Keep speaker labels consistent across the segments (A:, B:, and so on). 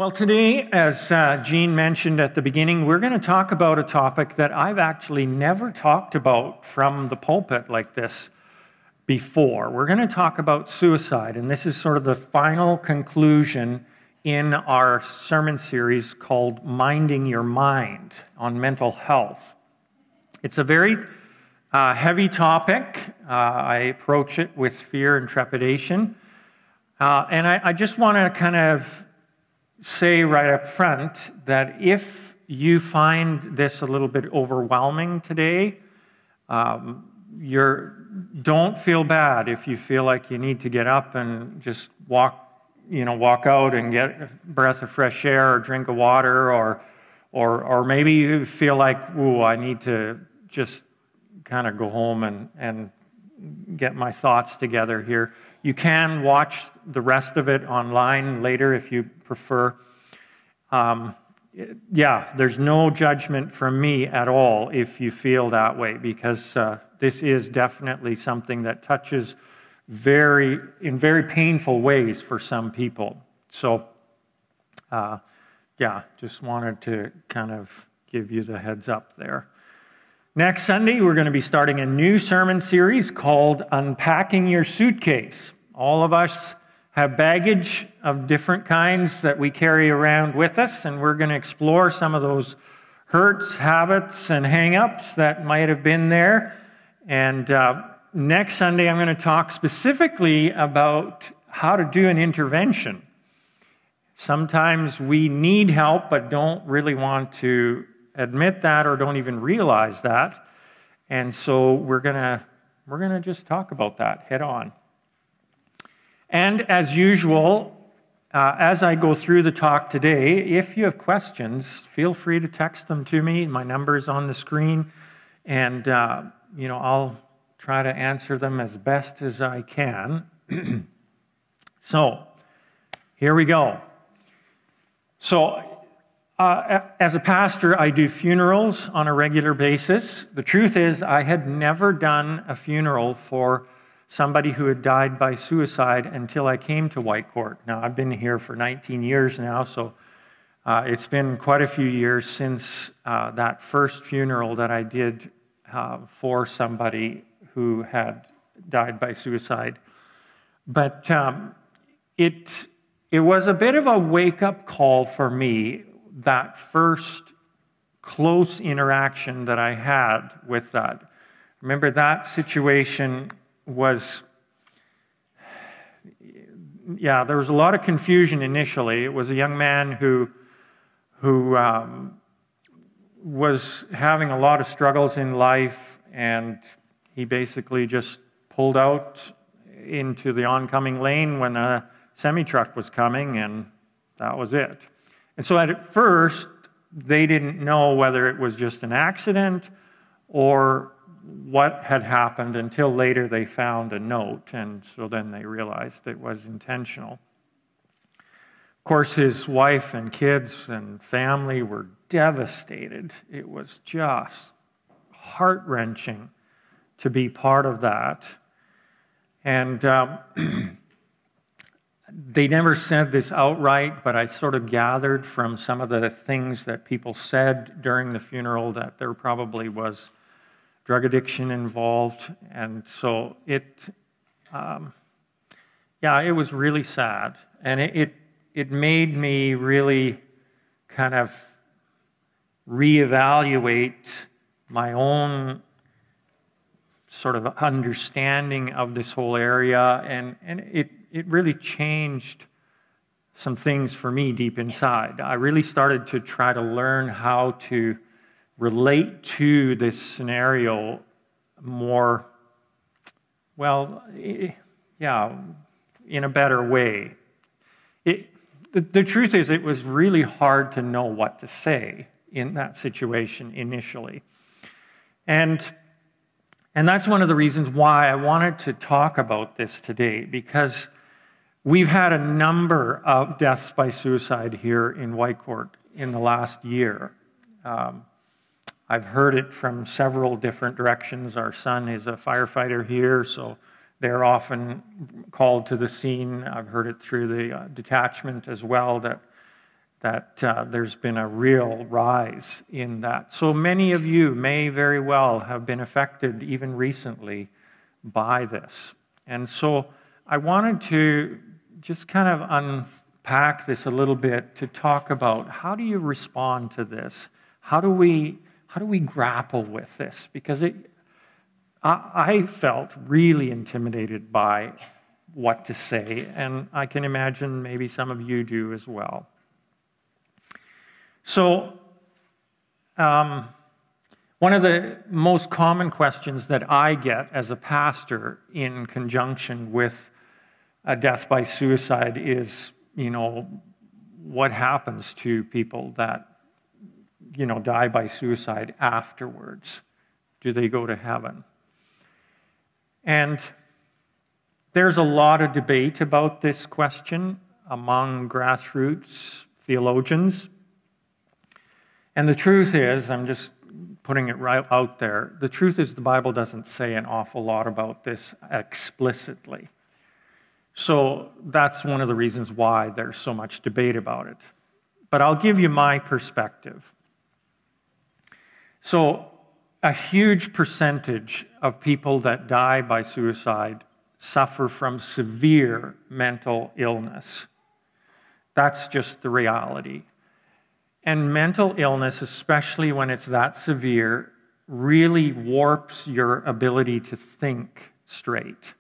A: Well, today, as Jean mentioned at the beginning, we're going to talk about a topic that I've actually never talked about from the pulpit like this before. We're going to talk about suicide, and this is sort of the final conclusion in our sermon series called Minding Your Mind on mental health. It's a very heavy topic. I approach it with fear and trepidation, and I just want to kind of say right up front that if you find this a little bit overwhelming today, don't feel bad if you feel like you need to get up and just walk out and get a breath of fresh air or drink of water, or maybe you feel like, ooh, I need to just kind of go home and get my thoughts together here. You can watch the rest of it online later if you prefer. There's no judgment from me at all if you feel that way, because this is definitely something that touches in very painful ways for some people. So, just wanted to kind of give you the heads up there. Next Sunday, we're going to be starting a new sermon series called Unpacking Your Suitcase. All of us have baggage of different kinds that we carry around with us, and we're going to explore some of those hurts, habits, and hang-ups that might have been there. And next Sunday, I'm going to talk specifically about how to do an intervention. Sometimes we need help but don't really want to admit that or don't even realize that. And so we're gonna just talk about that head on. And as usual, as I go through the talk today, if you have questions, feel free to text them to me. My number is on the screen, and I'll try to answer them as best as I can. So, here we go. So, as a pastor, I do funerals on a regular basis. The truth is, I had never done a funeral for somebody who had died by suicide until I came to Whitecourt. Now, I've been here for 19 years now, so it's been quite a few years since that first funeral that I did for somebody who had died by suicide. But it was a bit of a wake-up call for me, that first close interaction that I had with that. Remember, that situation was, there was a lot of confusion initially. It was a young man who was having a lot of struggles in life, and he basically just pulled out into the oncoming lane when a semi-truck was coming, and that was it. And so at first, they didn't know whether it was just an accident or what had happened until later they found a note, and so then they realized it was intentional. Of course, his wife and kids and family were devastated. It was just heart-wrenching to be part of that. And they never said this outright, but I sort of gathered from some of the things that people said during the funeral that there probably was drug addiction involved. And so it was really sad. And it made me really kind of reevaluate my own sort of understanding of this whole area, and it really changed some things for me deep inside. I really started to try to learn how to relate to this scenario more, in a better way. The truth is, it was really hard to know what to say in that situation initially. And that's one of the reasons why I wanted to talk about this today, because we've had a number of deaths by suicide here in Whitecourt in the last year. I've heard it from several different directions. Our son is a firefighter here, so they're often called to the scene. I've heard it through the detachment as well, that that there's been a real rise in that. So many of you may very well have been affected even recently by this. And so I wanted to just kind of unpack this a little bit to talk about how do you respond to this? How do we grapple with this? Because I felt really intimidated by what to say, and I can imagine maybe some of you do as well. So, one of the most common questions that I get as a pastor in conjunction with a death by suicide is, what happens to people that, die by suicide afterwards? Do they go to heaven? And there's a lot of debate about this question among grassroots theologians. And the truth is, I'm just putting it right out there, the truth is the Bible doesn't say an awful lot about this explicitly. So that's one of the reasons why there's so much debate about it. But I'll give you my perspective. So a huge percentage of people that die by suicide suffer from severe mental illness. That's just the reality. And mental illness, especially when it's that severe, really warps your ability to think straight.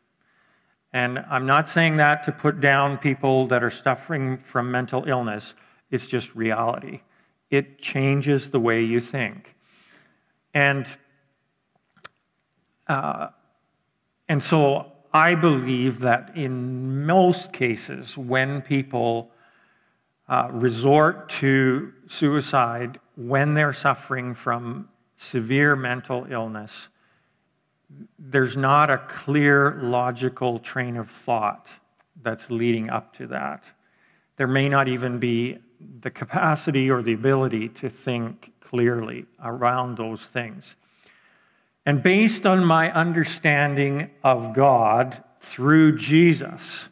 A: And I'm not saying that to put down people that are suffering from mental illness. It's just reality. It changes the way you think. And so I believe that in most cases, when people resort to suicide when they're suffering from severe mental illness, there's not a clear, logical train of thought that's leading up to that. There may not even be the capacity or the ability to think clearly around those things. And based on my understanding of God through Jesus,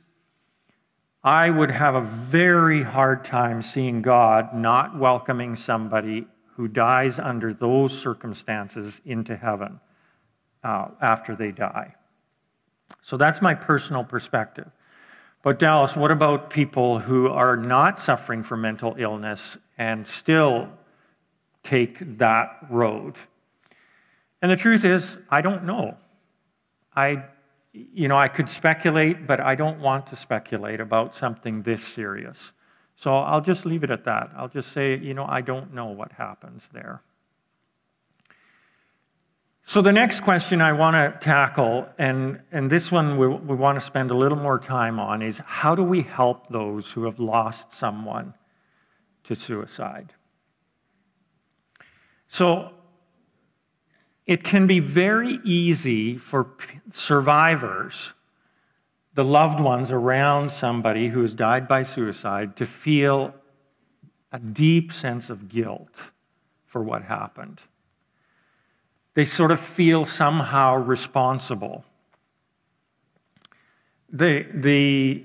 A: I would have a very hard time seeing God not welcoming somebody who dies under those circumstances into heaven after they die. So that's my personal perspective. But Dallas, what about people who are not suffering from mental illness and still take that road? And the truth is, I don't know. I could speculate, but I don't want to speculate about something this serious. So I'll just leave it at that. I'll just say, I don't know what happens there. So the next question I want to tackle, and this one we want to spend a little more time on, is how do we help those who have lost someone to suicide? So it can be very easy for survivors, the loved ones around somebody who has died by suicide, to feel a deep sense of guilt for what happened. They sort of feel somehow responsible. They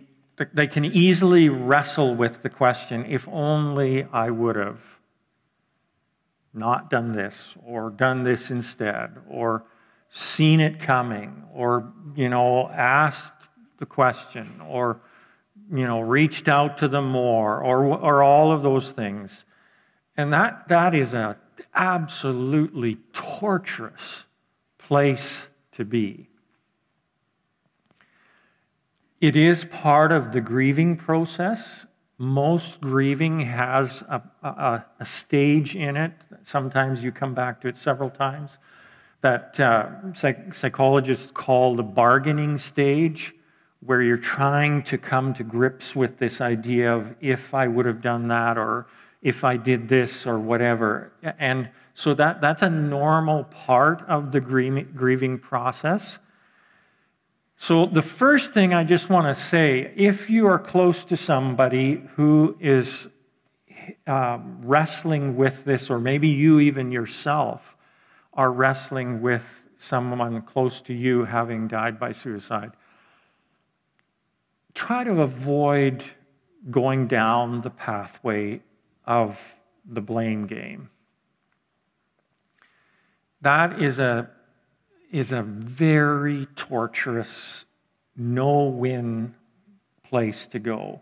A: can easily wrestle with the question, if only I would have not done this, or done this instead, or seen it coming, or, asked the question, or, reached out to them more, or all of those things. And that is an absolutely torturous place to be. It is part of the grieving process. Most grieving has a stage in it. Sometimes you come back to it several times. That psychologists call the bargaining stage, where you're trying to come to grips with this idea of if I would have done that, or if I did this, or whatever. And so that's a normal part of the grieving process. So the first thing I just want to say, if you are close to somebody who is wrestling with this, or maybe you even yourself are wrestling with someone close to you having died by suicide, try to avoid going down the pathway of the blame game. That is a very torturous, no-win place to go.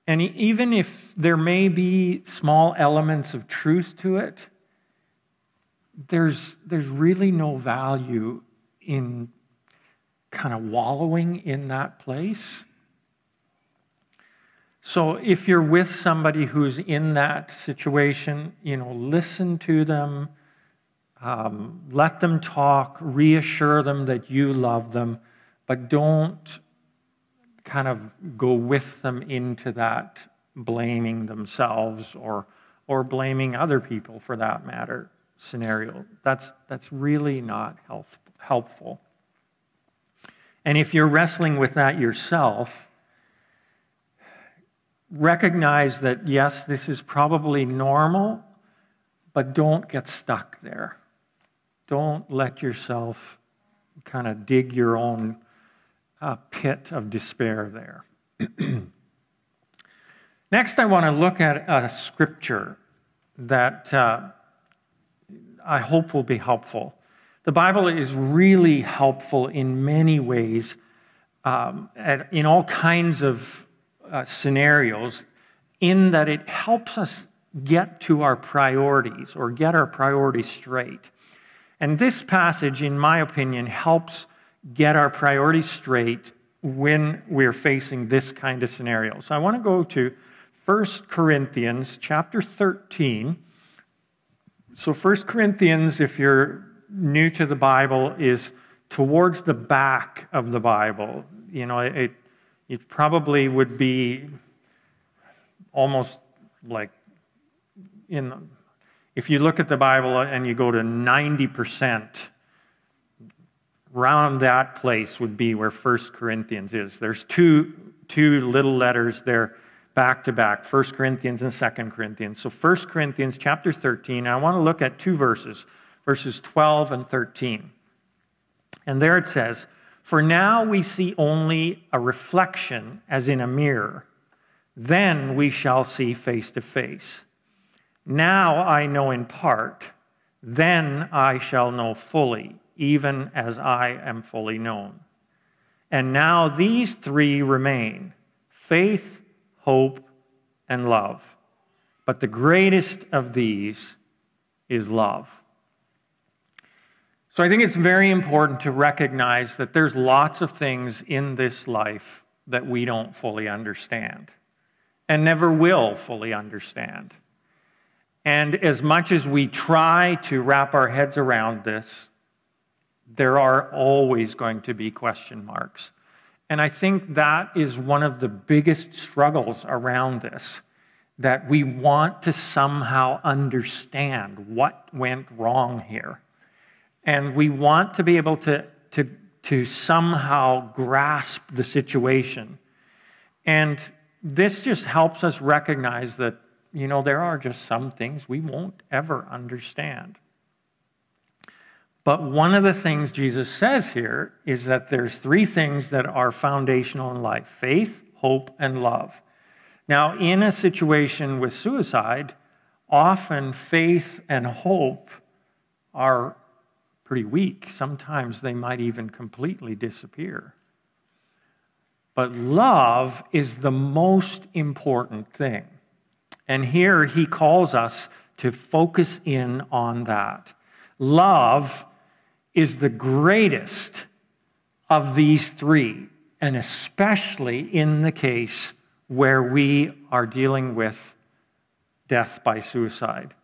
A: And even if there may be small elements of truth to it, there's really no value in kind of wallowing in that place. So if you're with somebody who's in that situation, listen to them, let them talk, reassure them that you love them, but don't kind of go with them into that blaming themselves or blaming other people for that matter scenario. That's really not helpful. And if you're wrestling with that yourself, recognize that yes, this is probably normal, but don't get stuck there. Don't let yourself kind of dig your own pit of despair there. Next, I want to look at a scripture that I hope will be helpful. The Bible is really helpful in many ways, in all kinds of scenarios, in that it helps us get to our priorities or get our priorities straight. And this passage, in my opinion, helps get our priorities straight when we're facing this kind of scenario. So I want to go to 1 Corinthians chapter 13. So 1 Corinthians, if you're new to the Bible, is towards the back of the Bible. It probably would be almost like if you look at the Bible and you go to 90%, around that place would be where 1 Corinthians is. There's two little letters there back to back, 1 Corinthians and 2 Corinthians. So 1 Corinthians chapter 13, I want to look at two verses 12 and 13. And there it says, "For now we see only a reflection as in a mirror. Then we shall see face to face. Now I know in part, then I shall know fully, even as I am fully known. And now these three remain, faith, hope, and love. But the greatest of these is love." So I think it's very important to recognize that there's lots of things in this life that we don't fully understand and never will fully understand. And as much as we try to wrap our heads around this, there are always going to be question marks. And I think that is one of the biggest struggles around this, that we want to somehow understand what went wrong here. And we want to be able to somehow grasp the situation. And this just helps us recognize that, there are just some things we won't ever understand. But one of the things Jesus says here is that there's three things that are foundational in life: faith, hope, and love. Now, in a situation with suicide, often faith and hope are pretty weak. Sometimes they might even completely disappear. But love is the most important thing. And here he calls us to focus in on that. Love is the greatest of these three, and especially in the case where we are dealing with death by suicide.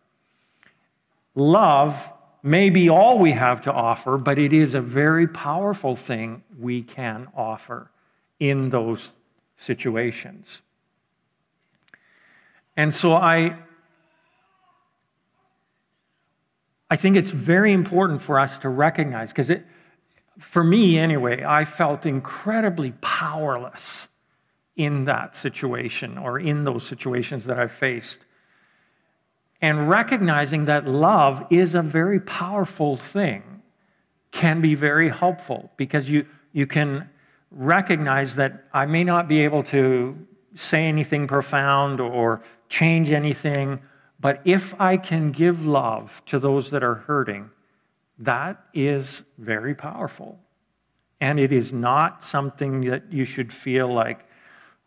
A: Love may be all we have to offer, but it is a very powerful thing we can offer in those situations. And so I think it's very important for us to recognize, because for me anyway, I felt incredibly powerless in that situation or in those situations that I faced. And recognizing that love is a very powerful thing can be very helpful, because you can recognize that I may not be able to say anything profound or change anything, but if I can give love to those that are hurting, that is very powerful. And it is not something that you should feel like,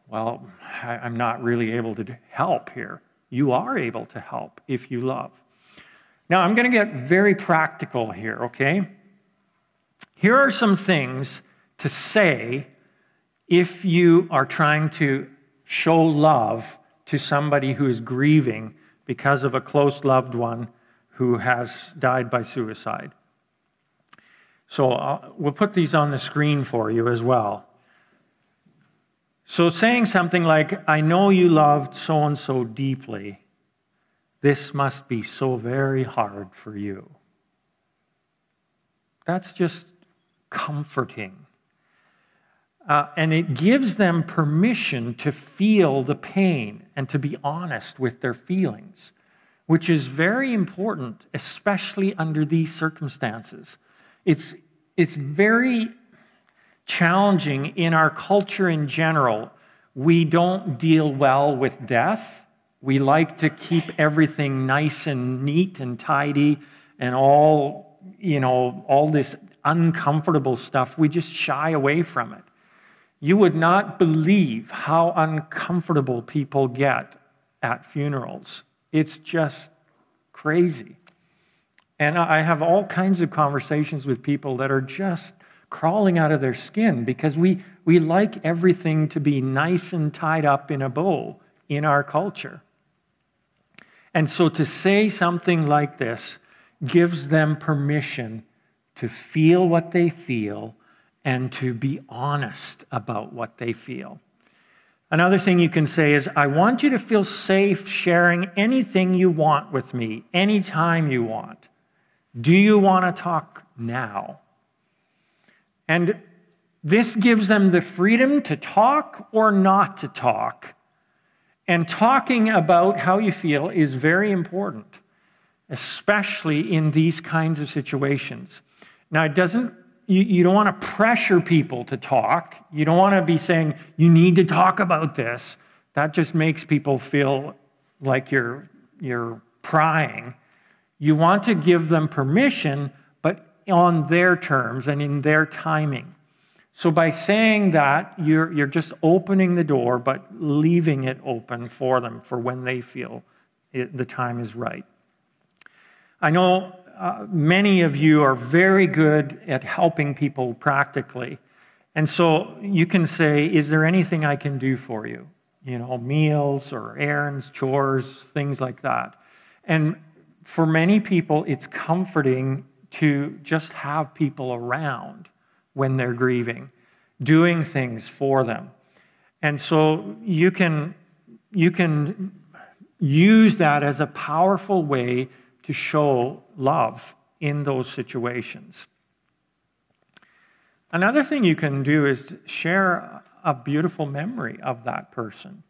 A: well, I'm not really able to help here. You are able to help if you love. Now, I'm going to get very practical here, okay? Here are some things to say if you are trying to show love to somebody who is grieving because of a close loved one who has died by suicide. So we'll put these on the screen for you as well. So saying something like, I know you loved so-and-so deeply. This must be so very hard for you. That's just comforting. And it gives them permission to feel the pain and to be honest with their feelings, which is very important, especially under these circumstances. It's very challenging in our culture in general. We don't deal well with death. We like to keep everything nice and neat and tidy and all this uncomfortable stuff. We just shy away from it. You would not believe how uncomfortable people get at funerals. It's just crazy. And I have all kinds of conversations with people that are just crawling out of their skin because we like everything to be nice and tied up in a bow in our culture. And so to say something like this gives them permission to feel what they feel and to be honest about what they feel. Another thing you can say is, I want you to feel safe sharing anything you want with me, anytime you want. Do you want to talk now? And this gives them the freedom to talk or not to talk. And talking about how you feel is very important, especially in these kinds of situations. Now, you don't want to pressure people to talk. You don't want to be saying, you need to talk about this. That just makes people feel like you're prying. You want to give them permission, but on their terms and in their timing. So by saying that, you're just opening the door, but leaving it open for them for when they feel the time is right. I know many of you are very good at helping people practically. And so you can say, is there anything I can do for you? Meals or errands, chores, things like that. And for many people, it's comforting to just have people around when they're grieving, doing things for them. And so you can use that as a powerful way to show love in those situations. Another thing you can do is share a beautiful memory of that person.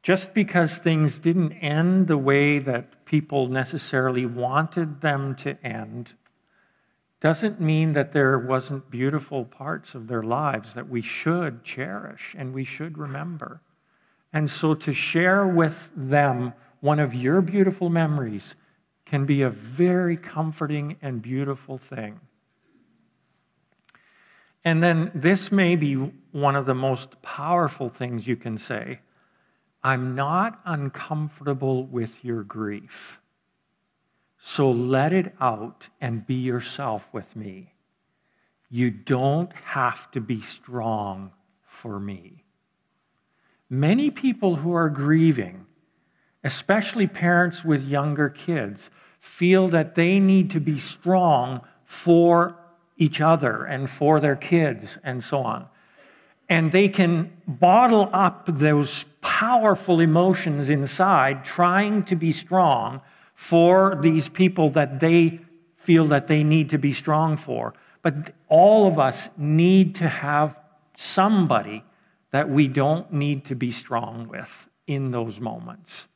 A: Just because things didn't end the way that people necessarily wanted them to end doesn't mean that there wasn't beautiful parts of their lives that we should cherish and we should remember. And so to share with them one of your beautiful memories can be a very comforting and beautiful thing. And then this may be one of the most powerful things you can say. I'm not uncomfortable with your grief. So let it out and be yourself with me. You don't have to be strong for me. Many people who are grieving, especially parents with younger kids, feel that they need to be strong for each other and for their kids and so on. And they can bottle up those powerful emotions inside, trying to be strong for these people that they feel that they need to be strong for. But all of us need to have somebody that we don't need to be strong with in those moments.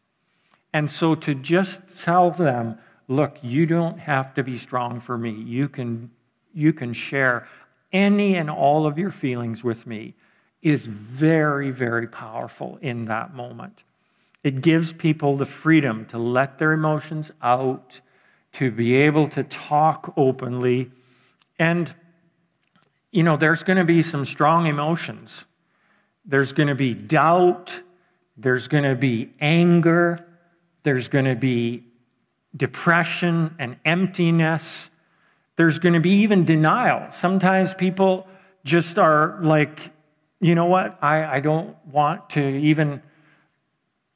A: And so to just tell them, look, you don't have to be strong for me. You can share any and all of your feelings with me is very, very powerful in that moment. It gives people the freedom to let their emotions out, to be able to talk openly. And, there's going to be some strong emotions. There's going to be doubt. There's going to be anger. There's going to be depression and emptiness. There's going to be even denial. Sometimes people just are like, you know what? I don't want to even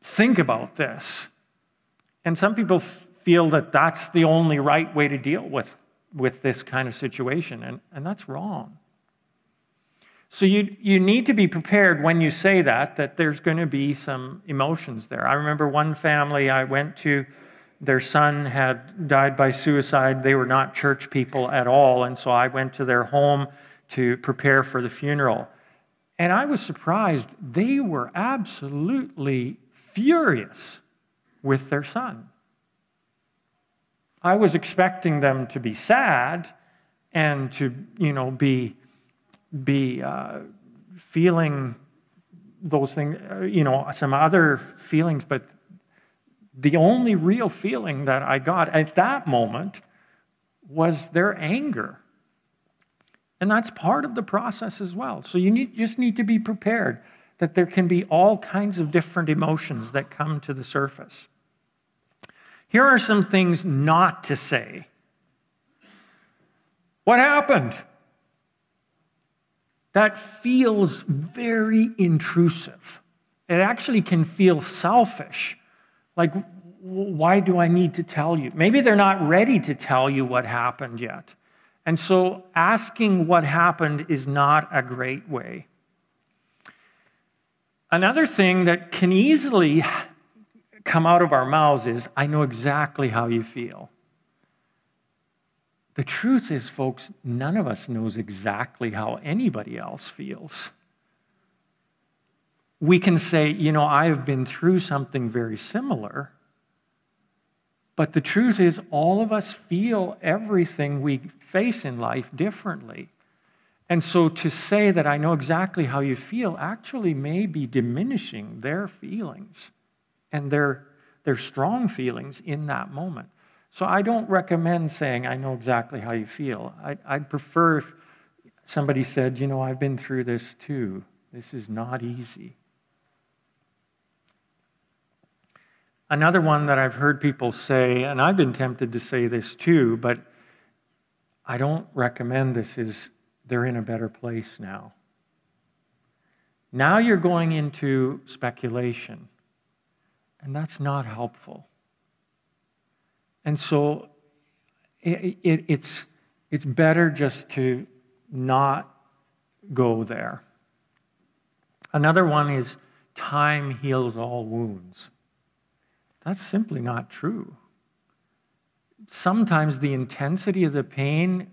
A: think about this. And some people feel that that's the only right way to deal with this kind of situation, and that's wrong. So you need to be prepared when you say that there's going to be some emotions there. I remember one family I went to, their son had died by suicide. They were not church people at all, and so I went to their home to prepare for the funeral. And I was surprised. They were absolutely furious with their son. I was expecting them to be sad and to, be feeling those things, some other feelings, but the only real feeling that I got at that moment was their anger. And that's part of the process as well. So you just need to be prepared that there can be all kinds of different emotions that come to the surface. Here are some things not to say. What happened? That feels very intrusive. It actually can feel selfish. Like, why do I need to tell you? Maybe they're not ready to tell you what happened yet. And so asking what happened is not a great way. Another thing that can easily come out of our mouths is, I know exactly how you feel. The truth is, folks, none of us knows exactly how anybody else feels. We can say, I have been through something very similar, but the truth is, all of us feel everything we face in life differently. And so to say that I know exactly how you feel actually may be diminishing their feelings and their strong feelings in that moment. So I don't recommend saying, I know exactly how you feel. I'd prefer if somebody said, I've been through this too. This is not easy. Another one that I've heard people say, and I've been tempted to say this too, but I don't recommend this, is they're in a better place now. Now you're going into speculation, and that's not helpful. And so it's better just to not go there. Another one is time heals all wounds. That's simply not true. Sometimes the intensity of the pain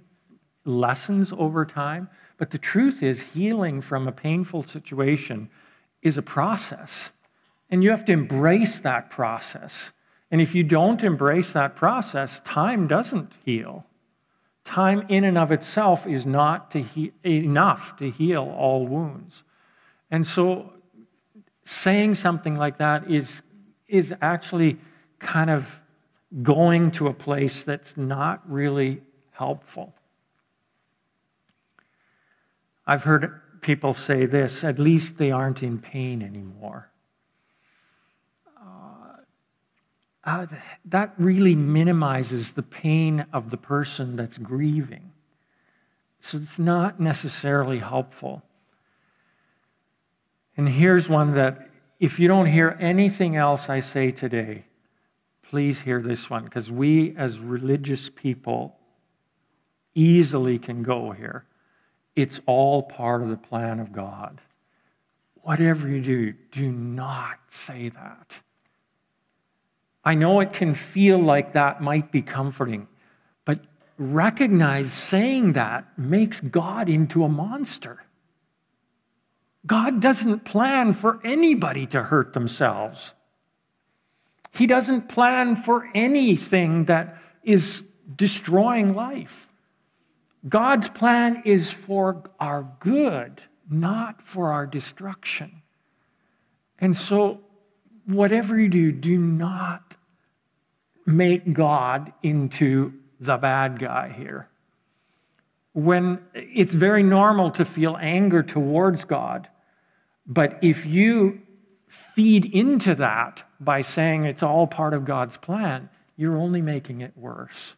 A: lessens over time, but the truth is healing from a painful situation is a process, and you have to embrace that process. And if you don't embrace that process, time doesn't heal. Time in and of itself is not enough to heal all wounds. And so saying something like that is actually kind of going to a place that's not really helpful. I've heard people say this, at least they aren't in pain anymore. That really minimizes the pain of the person that's grieving. So it's not necessarily helpful. And here's one that, if you don't hear anything else I say today, please hear this one, because we as religious people easily can go here. It's all part of the plan of God. Whatever you do, do not say that. I know it can feel like that might be comforting, but recognize saying that makes God into a monster. God doesn't plan for anybody to hurt themselves. He doesn't plan for anything that is destroying life. God's plan is for our good, not for our destruction. And so whatever you do, do not make God into the bad guy here. When it's very normal to feel anger towards God, but if you feed into that by saying it's all part of God's plan, you're only making it worse.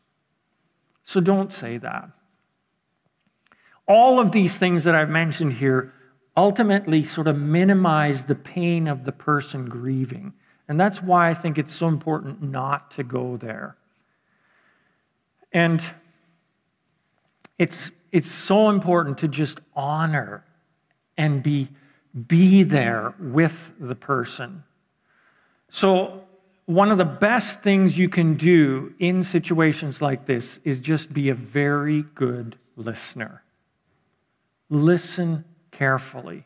A: So don't say that. All of these things that I've mentioned here ultimately sort of minimize the pain of the person grieving. And that's why I think it's so important not to go there. And it's so important to just honor and be there with the person. So one of the best things you can do in situations like this is just be a very good listener. Listen carefully.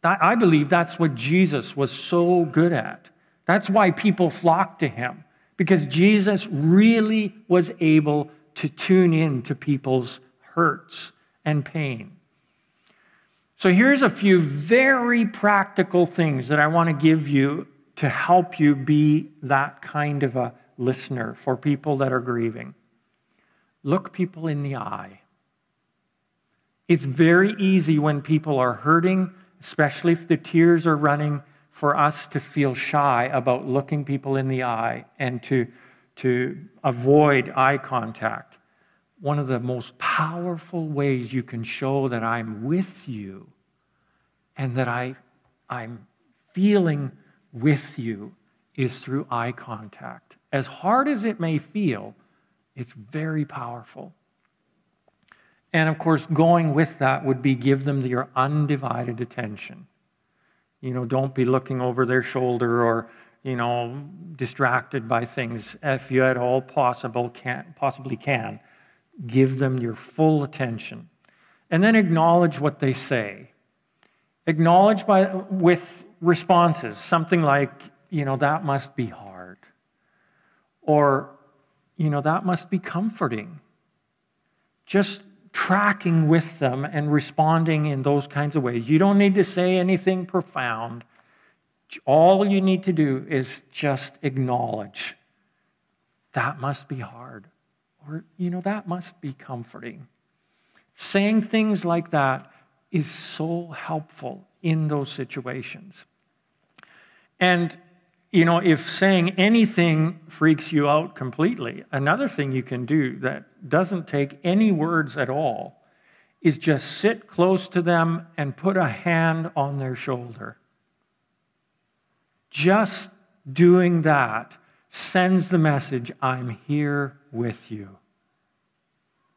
A: I believe that's what Jesus was so good at. That's why people flocked to him, because Jesus really was able to tune in to people's hurts and pain. So here's a few very practical things that I want to give you to help you be that kind of a listener for people that are grieving. Look people in the eye. It's very easy when people are hurting, especially if the tears are running, for us to feel shy about looking people in the eye and to avoid eye contact. One of the most powerful ways you can show that I'm with you and that I'm feeling with you is through eye contact. As hard as it may feel, it's very powerful. And of course, going with that would be give them your undivided attention. Don't be looking over their shoulder or, distracted by things. If you at all possibly can, give them your full attention. And then acknowledge what they say. Acknowledge with responses, something like, that must be hard. Or, that must be comforting. Just tracking with them and responding in those kinds of ways. You don't need to say anything profound. All you need to do is just acknowledge, that must be hard. Or, that must be comforting. Saying things like that is so helpful in those situations. And, if saying anything freaks you out completely, another thing you can do that doesn't take any words at all is just sit close to them and put a hand on their shoulder. Just doing that sends the message, I'm here with you.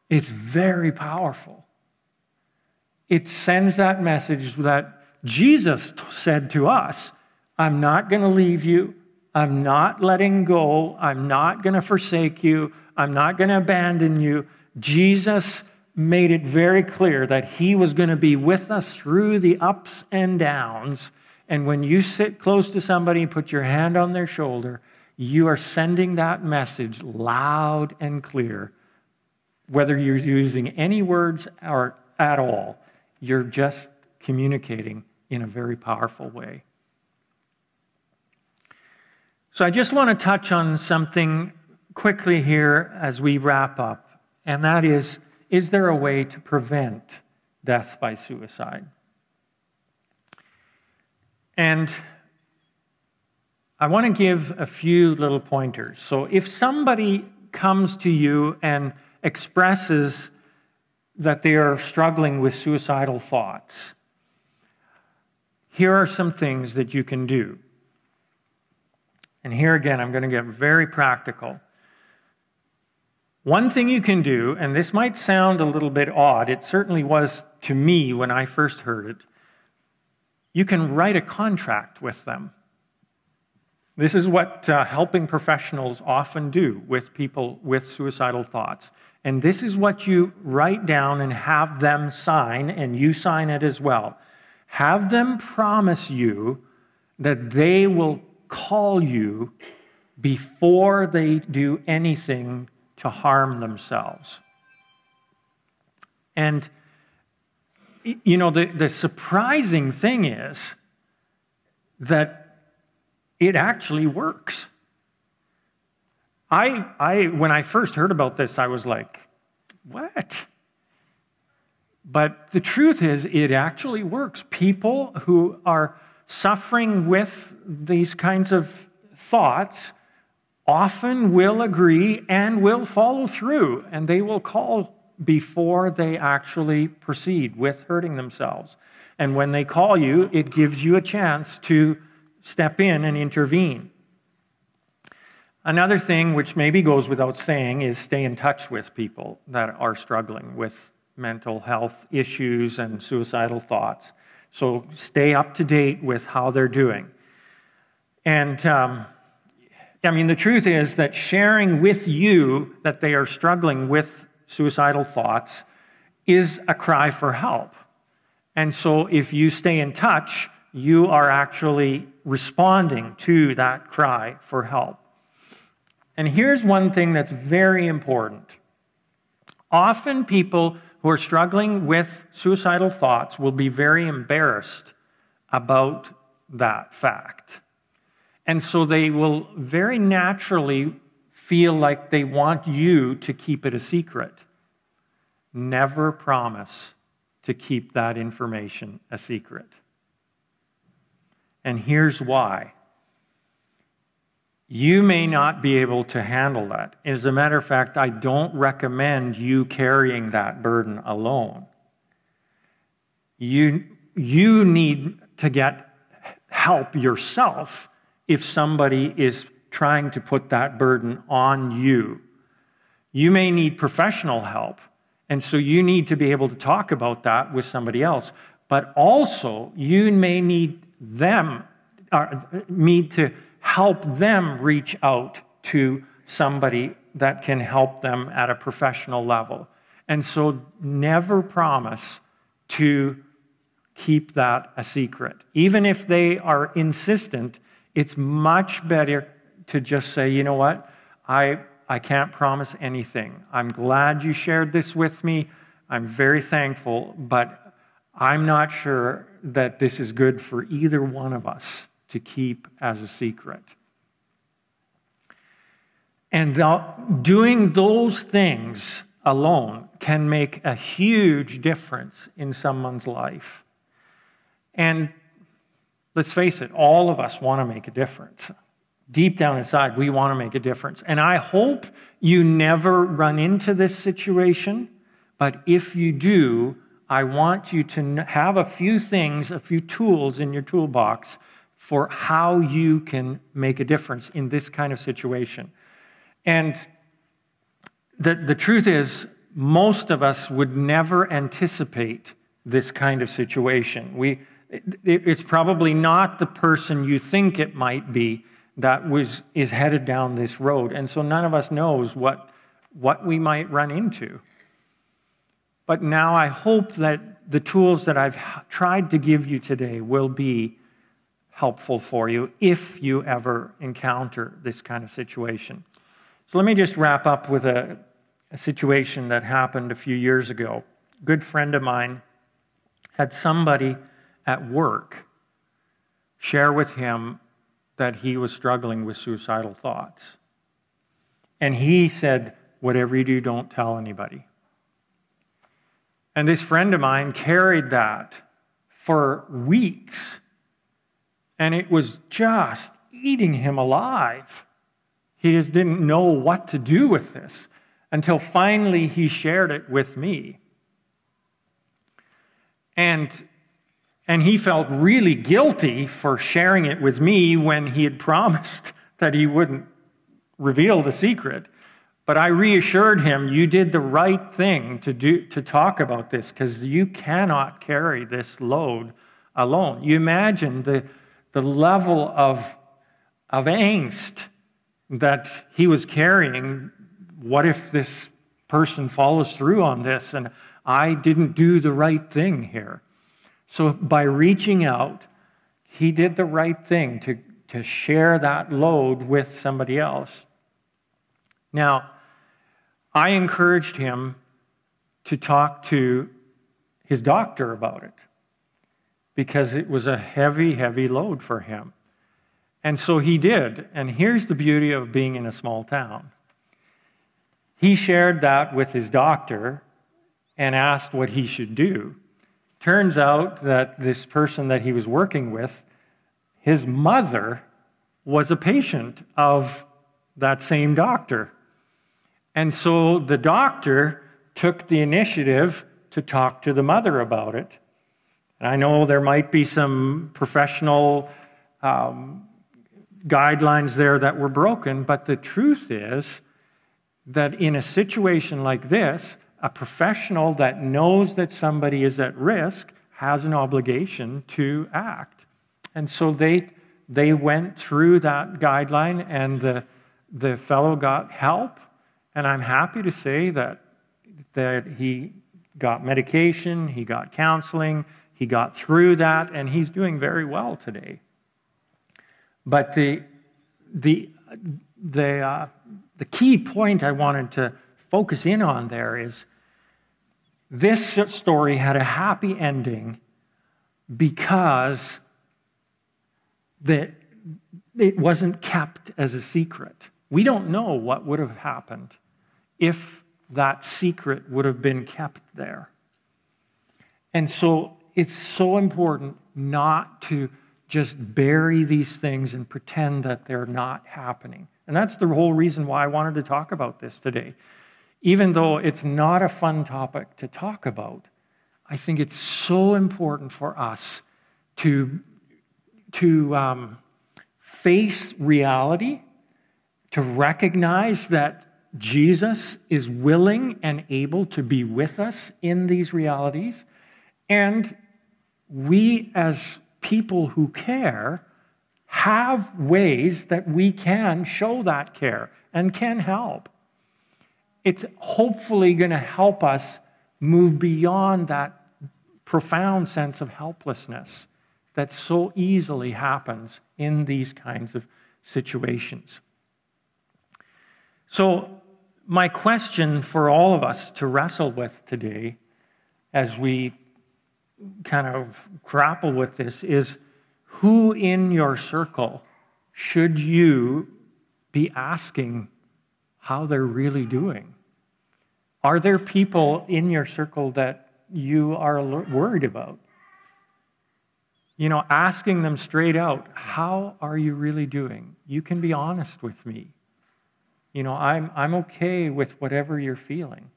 A: It's very powerful. It sends that message that Jesus said to us, I'm not going to leave you. I'm not letting go. I'm not going to forsake you. I'm not going to abandon you. Jesus made it very clear that he was going to be with us through the ups and downs. And when you sit close to somebody and put your hand on their shoulder, you are sending that message loud and clear. Whether you're using any words or at all, you're just communicating in a very powerful way. So I just want to touch on something quickly here as we wrap up, and that is there a way to prevent death by suicide? And I want to give a few little pointers. So if somebody comes to you and expresses that they are struggling with suicidal thoughts, here are some things that you can do. And here again, I'm going to get very practical. One thing you can do, and this might sound a little bit odd, it certainly was to me when I first heard it, you can write a contract with them. This is what helping professionals often do with people with suicidal thoughts. And this is what you write down and have them sign, and you sign it as well. Have them promise you that they will call you before they do anything to harm themselves. And, the surprising thing is that it actually works. When I first heard about this, I was like, what? But the truth is, it actually works. People who are suffering with these kinds of thoughts often will agree and will follow through, and they will call before they actually proceed with hurting themselves. And when they call you, it gives you a chance to step in and intervene. Another thing, which maybe goes without saying, is stay in touch with people that are struggling with mental health issues and suicidal thoughts. So stay up to date with how they're doing. And the truth is that sharing with you that they are struggling with suicidal thoughts is a cry for help. And so if you stay in touch, you are actually responding to that cry for help. And here's one thing that's very important. Often people who are struggling with suicidal thoughts will be very embarrassed about that fact. And so they will very naturally feel like they want you to keep it a secret. Never promise to keep that information a secret. And here's why. You may not be able to handle that. As a matter of fact, I don't recommend you carrying that burden alone. You need to get help yourself if somebody is trying to put that burden on you. You may need professional help, and so you need to be able to talk about that with somebody else. But also, you may need to help them reach out to somebody that can help them at a professional level. And so never promise to keep that a secret. Even if they are insistent, it's much better to just say, you know what, I can't promise anything. I'm glad you shared this with me. I'm very thankful, but I'm not sure that this is good for either one of us to keep as a secret. And doing those things alone can make a huge difference in someone's life. And let's face it, all of us want to make a difference. Deep down inside, we want to make a difference. And I hope you never run into this situation, but if you do, I want you to have a few things, a few tools in your toolbox for how you can make a difference in this kind of situation. And the truth is, most of us would never anticipate this kind of situation. It's probably not the person you think it might be that is headed down this road. And so none of us knows what we might run into. But now I hope that the tools that I've tried to give you today will be helpful for you if you ever encounter this kind of situation. So let me just wrap up with a situation that happened a few years ago. A good friend of mine had somebody at work share with him that he was struggling with suicidal thoughts. And he said, whatever you do, don't tell anybody. And this friend of mine carried that for weeks. And it was just eating him alive. He just didn't know what to do with this until finally he shared it with me. And he felt really guilty for sharing it with me when he had promised that he wouldn't reveal the secret. But I reassured him, you did the right thing to talk about this, because you cannot carry this load alone. You imagine the level of angst that he was carrying. What if this person follows through on this and I didn't do the right thing here? So by reaching out, he did the right thing to share that load with somebody else. Now, I encouraged him to talk to his doctor about it because it was a heavy, heavy load for him. And so he did. And here's the beauty of being in a small town. He shared that with his doctor and asked what he should do. Turns out that this person that he was working with, his mother was a patient of that same doctor. And so the doctor took the initiative to talk to the mother about it. And I know there might be some professional guidelines there that were broken, but the truth is that in a situation like this, a professional that knows that somebody is at risk has an obligation to act. And so they went through that guideline, and the fellow got help. And I'm happy to say that he got medication, he got counseling, he got through that, and he's doing very well today. But the key point I wanted to focus in on there is this story had a happy ending because it wasn't kept as a secret. We don't know what would have happened if that secret would have been kept there. And so it's so important not to just bury these things and pretend that they're not happening. And that's the whole reason why I wanted to talk about this today. Even though it's not a fun topic to talk about, I think it's so important for us to face reality, to recognize that Jesus is willing and able to be with us in these realities, and we as people who care have ways that we can show that care and can help. It's hopefully going to help us move beyond that profound sense of helplessness that so easily happens in these kinds of situations. So my question for all of us to wrestle with today as we kind of grapple with this is, who in your circle should you be asking how they're really doing? Are there people in your circle that you are worried about? You know, asking them straight out, how are you really doing? You can be honest with me. You know, I'm okay with whatever you're feeling.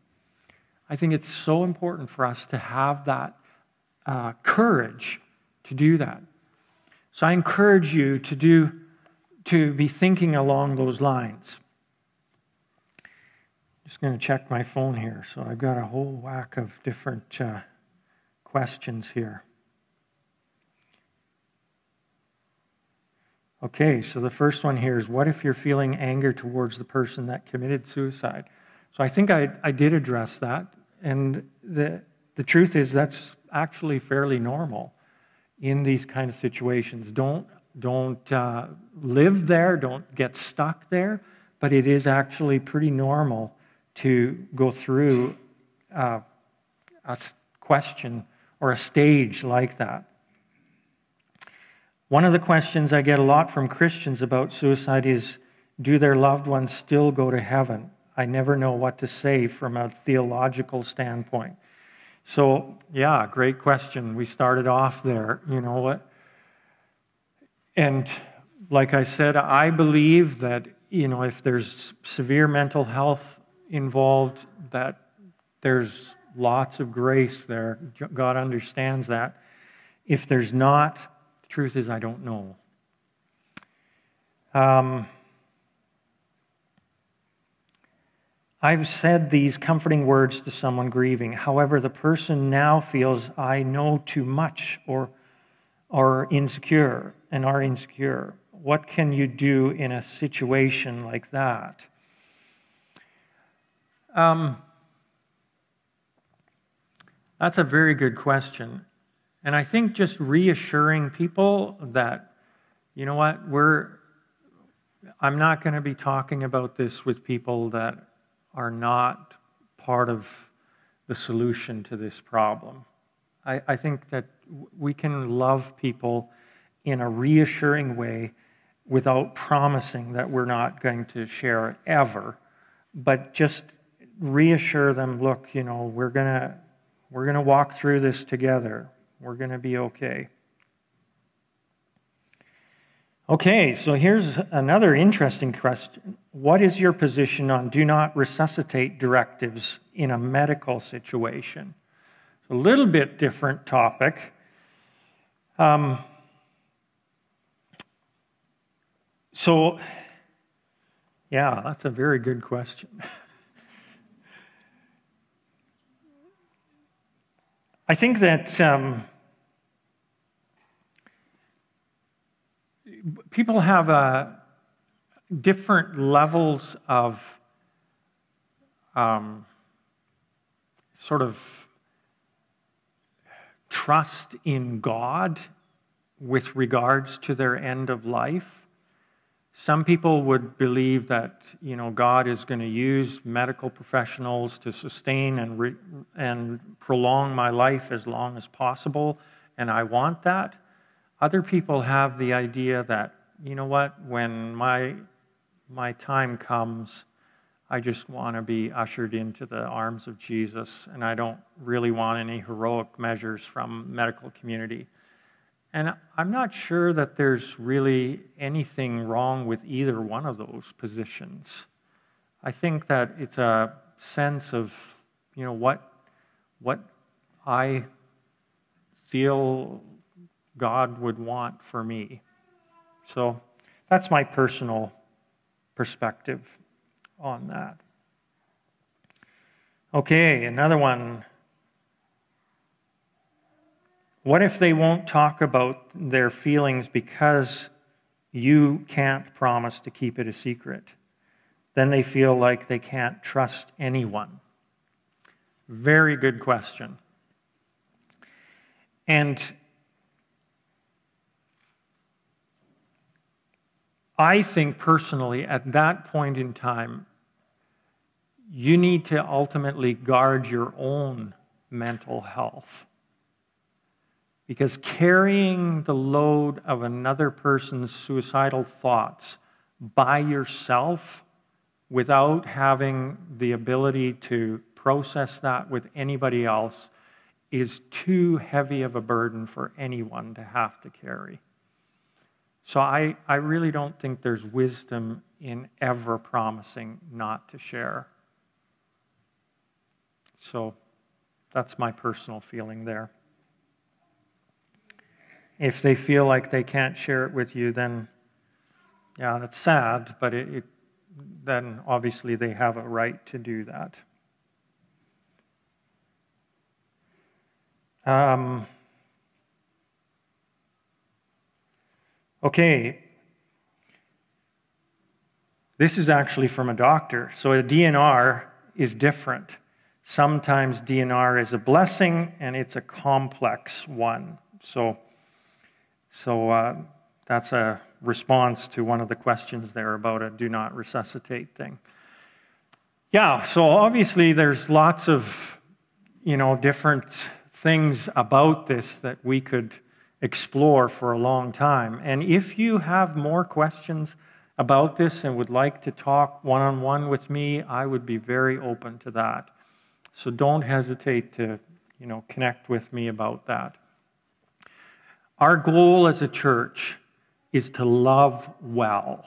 A: I think it's so important for us to have that courage to do that. So I encourage you to be thinking along those lines. Just going to check my phone here. So I've got a whole whack of different questions here. Okay, so the first one here is, what if you're feeling anger towards the person that committed suicide? So I think I did address that, and the truth is that's actually fairly normal in these kind of situations. Don't live there, don't get stuck there, but it is actually pretty normal to go through a question or a stage like that. One of the questions I get a lot from Christians about suicide is, do their loved ones still go to heaven? I never know what to say from a theological standpoint. So, yeah, great question. We started off there, you know what? And like I said, I believe that, you know, if there's severe mental health involved, that there's lots of grace there. God understands that. If there's not, the truth is I don't know. I've said these comforting words to someone grieving. However, the person now feels I know too much or insecure and are insecure. What can you do in a situation like that? That's a very good question. And I think just reassuring people that, you know what, I'm not going to be talking about this with people that are not part of the solution to this problem. I think that we can love people in a reassuring way without promising that we're not going to share it ever, but just reassure them, look, we're going to walk through this together. We're going to be okay. Okay, so here's another interesting question. What is your position on do not resuscitate directives in a medical situation? It's a little bit different topic. So, yeah, that's a very good question. I think that people have different levels of sort of trust in God with regards to their end of life. Some people would believe that God is going to use medical professionals to sustain and prolong my life as long as possible, and I want that. Other people have the idea that, when my time comes, I just want to be ushered into the arms of Jesus, and I don't really want any heroic measures from medical community. And I'm not sure that there's really anything wrong with either one of those positions. I think that it's a sense of, what I feel God would want for me. So that's my personal perspective on that. Okay, another one. What if they won't talk about their feelings because you can't promise to keep it a secret? Then they feel like they can't trust anyone. Very good question. And I think personally, at that point in time, you need to ultimately guard your own mental health. Because carrying the load of another person's suicidal thoughts by yourself without having the ability to process that with anybody else is too heavy of a burden for anyone to have to carry. So I really don't think there's wisdom in ever promising not to share. So that's my personal feeling there. If they feel like they can't share it with you, then, yeah, that's sad, but then obviously they have a right to do that. Okay. This is actually from a doctor. So a DNR is different. Sometimes DNR is a blessing, and it's a complex one. So that's a response to one of the questions there about a do not resuscitate thing. Yeah, so obviously there's lots of, different things about this that we could explore for a long time. And if you have more questions about this and would like to talk one-on-one with me, I would be very open to that. So don't hesitate to, connect with me about that. Our goal as a church is to love well.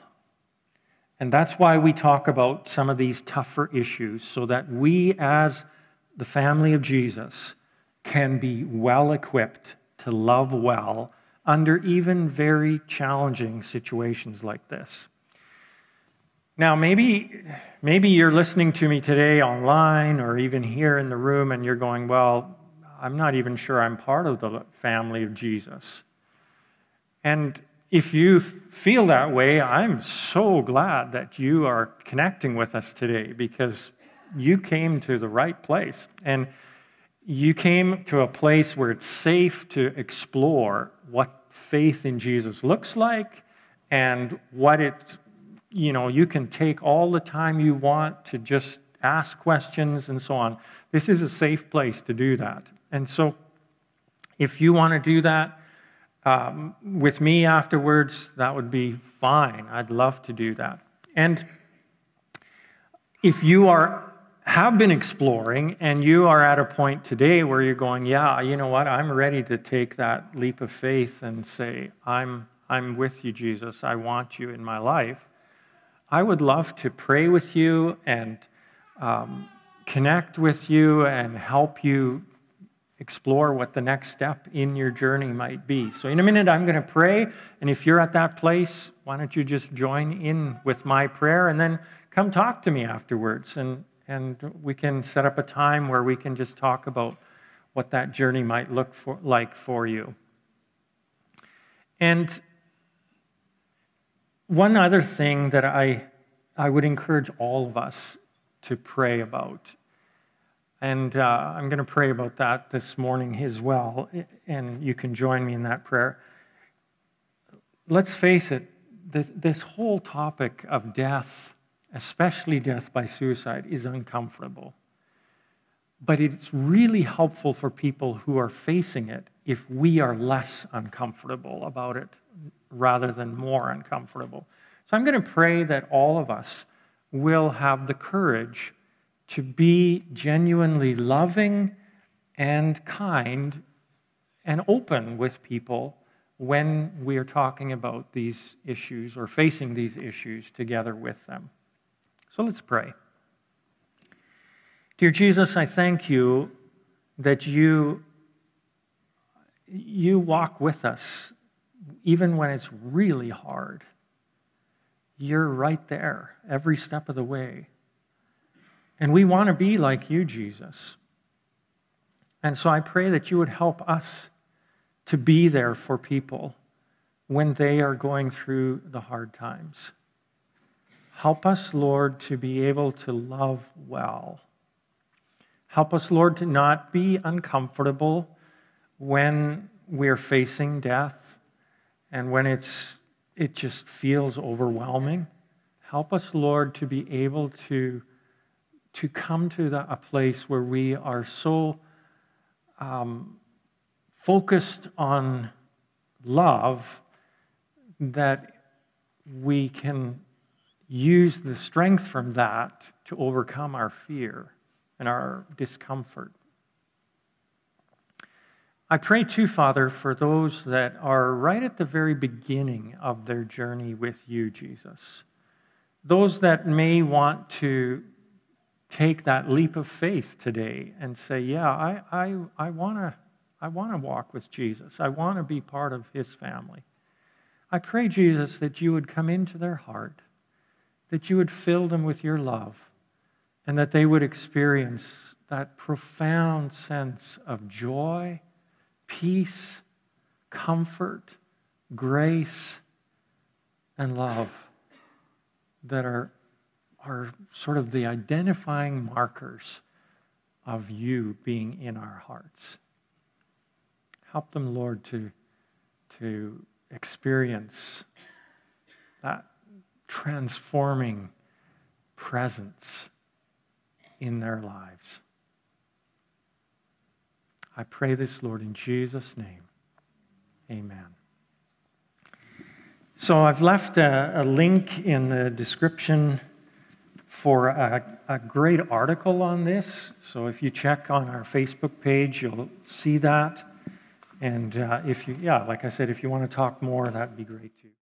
A: And that's why we talk about some of these tougher issues, so that we as the family of Jesus can be well equipped to love well under even very challenging situations like this. Now, maybe you're listening to me today online or even here in the room and you're going, well, I'm not even sure I'm part of the family of Jesus. And if you feel that way, I'm so glad that you are connecting with us today, because you came to the right place. And you came to a place where it's safe to explore what faith in Jesus looks like, and what you can take all the time you want to just ask questions and so on. This is a safe place to do that. And so if you want to do that, with me afterwards, that would be fine. I'd love to do that. And if you have been exploring and you are at a point today where you're going, yeah, you know what, I'm ready to take that leap of faith and say, I'm with you, Jesus. I want you in my life. I would love to pray with you and connect with you and help you explore what the next step in your journey might be. So in a minute, I'm going to pray. And if you're at that place, why don't you just join in with my prayer and then come talk to me afterwards. And we can set up a time where we can just talk about what that journey might look like for you. And one other thing that I would encourage all of us to pray about, and I'm going to pray about that this morning as well, and you can join me in that prayer. Let's face it, this whole topic of death, especially death by suicide, is uncomfortable. But it's really helpful for people who are facing it if we are less uncomfortable about it rather than more uncomfortable. So I'm going to pray that all of us will have the courage to be genuinely loving and kind and open with people when we are talking about these issues or facing these issues together with them. So let's pray. Dear Jesus, I thank you that you walk with us even when it's really hard. You're right there every step of the way. And we want to be like you, Jesus. And so I pray that you would help us to be there for people when they are going through the hard times. Help us, Lord, to be able to love well. Help us, Lord, to not be uncomfortable when we're facing death and when it just feels overwhelming. Help us, Lord, to be able to come to a place where we are so focused on love that we can use the strength from that to overcome our fear and our discomfort. I pray too, Father, for those that are right at the very beginning of their journey with you, Jesus. Those that may want to take that leap of faith today and say, yeah, I want to walk with Jesus. I want to be part of his family. I pray, Jesus, that you would come into their heart, that you would fill them with your love, and that they would experience that profound sense of joy, peace, comfort, grace, and love that are sort of the identifying markers of you being in our hearts. Help them, Lord, to experience that transforming presence in their lives. I pray this, Lord, in Jesus' name. Amen. So I've left a link in the description for a great article on this. So if you check on our Facebook page, you'll see that. And like I said, if you want to talk more, that'd be great too.